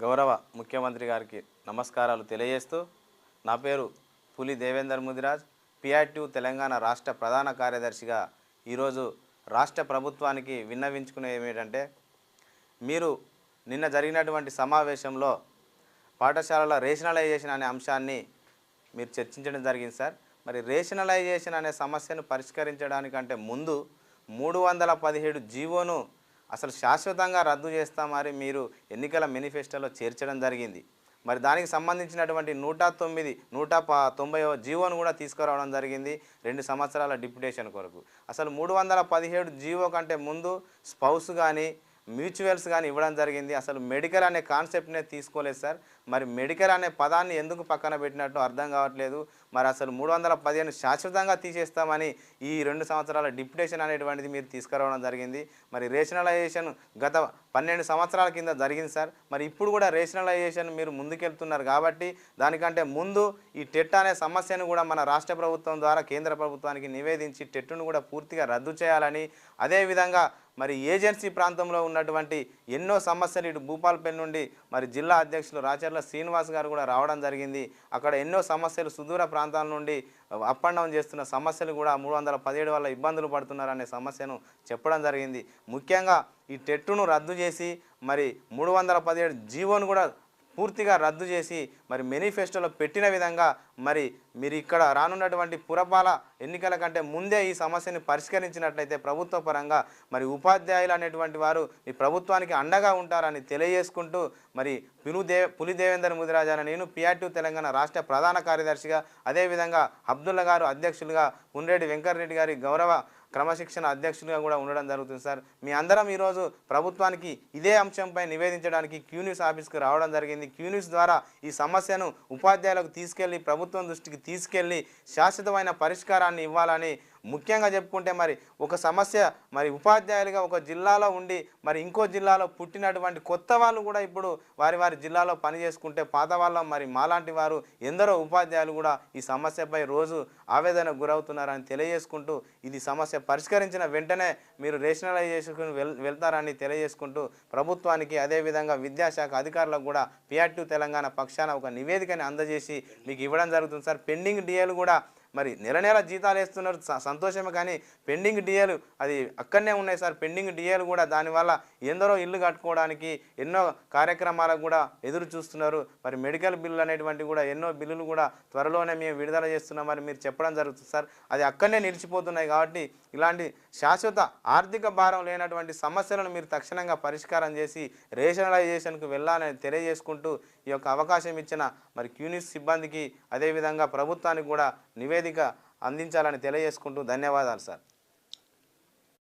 గౌరవ ముఖ్యమంత్రి గారికి నమస్కారాలు తెలియజేస్తూ నా పేరు పులి దేవేందర్ ముదిరాజ్ PITU తెలంగాణ రాష్ట్ర ప్రధాన కార్యదర్శిగా ఈరోజు రాష్ట్ర ప్రభుత్వానికి విన్నవించుకునేది ఏమిటంటే మీరు నిన్న జరిగినటువంటి సమావేశంలో పాఠశాలల రేషనలైజేషన్ అనే అంశాన్ని మీరు చర్చించడం జరిగింది సార్. మరి రేషనలైజేషన్ అనే సమస్యను పరిష్కరించడానికంటే ముందు 317 జీవోను అసలు శాశ్వతంగా రద్దు చేస్తామని మీరు ఎన్నికల మేనిఫెస్టోలో చేర్చడం జరిగింది. మరి దానికి సంబంధించినటువంటి 190వ జీవోను కూడా తీసుకురావడం జరిగింది 2 సంవత్సరాల డిప్యుటేషన్ కొరకు. అసలు 317 జీవో కంటే ముందు స్పౌస్ కానీ మ్యూచువల్స్ కానీ ఇవ్వడం జరిగింది. అసలు మెడికల్ అనే కాన్సెప్ట్నే తీసుకోలేదు సార్. మరి మెడికల్ అనే పదాన్ని ఎందుకు పక్కన పెట్టినట్టు అర్థం కావట్లేదు. మరి అసలు 315 శాశ్వతంగా తీసేస్తామని ఈ 2 సంవత్సరాల డిప్యుటేషన్ అనేటువంటిది మీరు తీసుకురావడం జరిగింది. మరి రేషనలైజేషన్ గత 12 సంవత్సరాల కింద జరిగింది సార్. మరి ఇప్పుడు కూడా రేషనలైజేషన్ మీరు ముందుకెళ్తున్నారు కాబట్టి దానికంటే ముందు ఈ టెట్ అనే సమస్యను కూడా మన రాష్ట్ర ప్రభుత్వం ద్వారా కేంద్ర ప్రభుత్వానికి నివేదించి టెట్ను కూడా పూర్తిగా రద్దు చేయాలని, అదేవిధంగా మరి ఏజెన్సీ ప్రాంతంలో ఉన్నటువంటి ఎన్నో సమస్యలు ఇటు భూపాలపల్లి నుండి మరి జిల్లా అధ్యక్షులు రాచర్ల శ్రీనివాస్ గారు కూడా రావడం జరిగింది. అక్కడ ఎన్నో సమస్యలు సుదూర ప్రాంతాల నుండి అప్ అండ్ డౌన్ చేస్తున్న సమస్యలు కూడా 317 వల్ల ఇబ్బందులు పడుతున్నారనే సమస్యను చెప్పడం జరిగింది. ముఖ్యంగా ఈ టెట్టును రద్దు చేసి మరి 317 జీవోను కూడా పూర్తిగా రద్దు చేసి మరి మేనిఫెస్టోలో పెట్టిన విధంగా మరి మీరు ఇక్కడ రానున్నటువంటి పురపాలక ఎన్నికల కంటే ముందే ఈ సమస్యను పరిష్కరించినట్లయితే ప్రభుత్వ పరంగా మరి ఉపాధ్యాయులు అనేటువంటి వారు ఈ ప్రభుత్వానికి అండగా ఉంటారని తెలియజేసుకుంటూ మరి పులి దేవేందర్ ముదిరాజ్ అనే నేను PITU తెలంగాణ రాష్ట్ర ప్రధాన కార్యదర్శిగా, అదేవిధంగా అబ్దుల్లా గారు అధ్యక్షులుగా, పున్రెడ్డి వెంకటరెడ్డి గారి గౌరవ క్రమశిక్షణ అధ్యక్షులుగా కూడా ఉండడం జరుగుతుంది సార్. మీ అందరం ఈరోజు ప్రభుత్వానికి ఇదే అంశంపై నివేదించడానికి క్యూన్యూస్ ఆఫీస్కి రావడం జరిగింది. క్యూన్యూస్ ద్వారా ఈ సమస్యను ఉపాధ్యాయులకు తీసుకెళ్లి ప్రభుత్వం దృష్టికి తీసుకెళ్లి శాశ్వతమైన పరిష్కారాన్ని ఇవ్వాలని, ముఖ్యంగా చెప్పుకుంటే మరి ఒక సమస్య మరి ఉపాధ్యాయులుగా ఒక జిల్లాలో ఉండి మరి ఇంకో జిల్లాలో పుట్టినటువంటి కొత్త వాళ్ళు కూడా ఇప్పుడు వారి జిల్లాలో పని చేసుకుంటే పాత వాళ్ళం మరి మాలాంటి వారు ఎందరో ఉపాధ్యాయులు కూడా ఈ సమస్యపై రోజు ఆవేదనకు గురవుతున్నారని తెలియజేసుకుంటూ ఇది సమస్య పరిష్కరించిన వెంటనే మీరు రేషనలైజేషన్ వెళ్తారని తెలియజేసుకుంటూ ప్రభుత్వానికి అదేవిధంగా విద్యాశాఖ అధికారులకు కూడా PITU తెలంగాణ పక్షాన ఒక నివేదికని అందజేసి మీకు ఇవ్వడం జరుగుతుంది సార్. పెండింగ్ డిఏలు కూడా మరి నెల జీతాలు వేస్తున్నారు, సంతోషమే, కానీ పెండింగ్ డిఏలు అది అక్కడనే ఉన్నాయి సార్. పెండింగ్ డిఏలు కూడా దానివల్ల ఎందరో ఇల్లు కట్టుకోవడానికి ఎన్నో కార్యక్రమాలకు కూడా ఎదురు చూస్తున్నారు. మరి మెడికల్ బిల్లు అనేటువంటి కూడా ఎన్నో బిల్లులు కూడా త్వరలోనే మేము విడుదల చేస్తున్నామని మీరు చెప్పడం జరుగుతుంది సార్. అది అక్కడనే నిలిచిపోతున్నాయి కాబట్టి ఇలాంటి శాశ్వత ఆర్థిక భారం లేనటువంటి సమస్యలను మీరు తక్షణంగా పరిష్కారం చేసి రేషనలైజేషన్కు వెళ్ళాలని తెలియజేసుకుంటూ ఈ యొక్క అవకాశం ఇచ్చిన మరి క్యూన్యూస్ సిబ్బందికి అదేవిధంగా ప్రభుత్వానికి కూడా నివేదిక అందించాలని తెలియజేసుకుంటూ ధన్యవాదాలు సార్.